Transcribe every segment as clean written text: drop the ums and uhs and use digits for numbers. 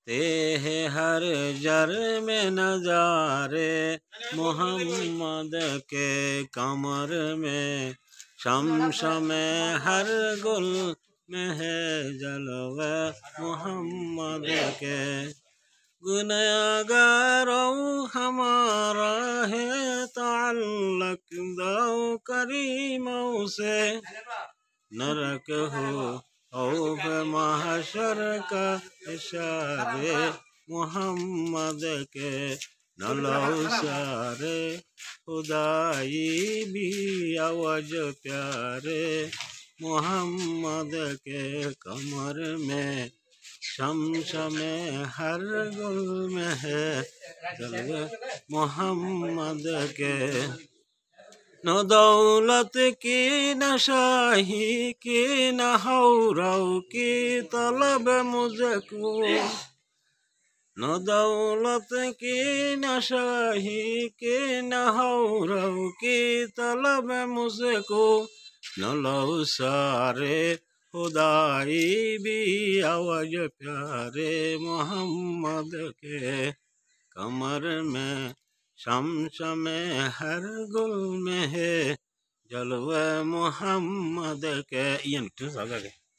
ते है हर जर में नजारे मोहम्मद के कमर में शम्स में हर गुल में है जलवा मोहम्मद के गुनहगारों हमारा है ताल्लुक दो करीमों से नरक हो औफ महशर का इशारे मोहम्मद के नलौ सारे खुदाई भी आवाज प्यारे मोहम्मद के कमर में शम्स में हर गुल में है जलवे मोहम्मद के न दौलत की न शाही की न हौरव की तलब मुझको न दौलत की न शाही की न हौरव की तलब मुझको न लौ सारे खुदाई भी आवाज प्यारे मोहम्मद के कमर में शम्स में हर गुल में है जलवा मोहम्मद के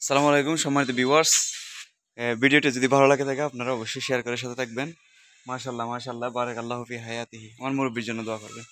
আসসালামু আলাইকুম সম্মানিত ভিউয়ার্স, ভিডিওটি যদি ভালো লাগে থাকে আপনারা অবশ্যই শেয়ার করে সাথে থাকবেন। মাশাআল্লাহ মাশাআল্লাহ, বারাকাল্লাহু ফি হায়াতিহি। আমার মুরব্বির জন্য দোয়া করবেন।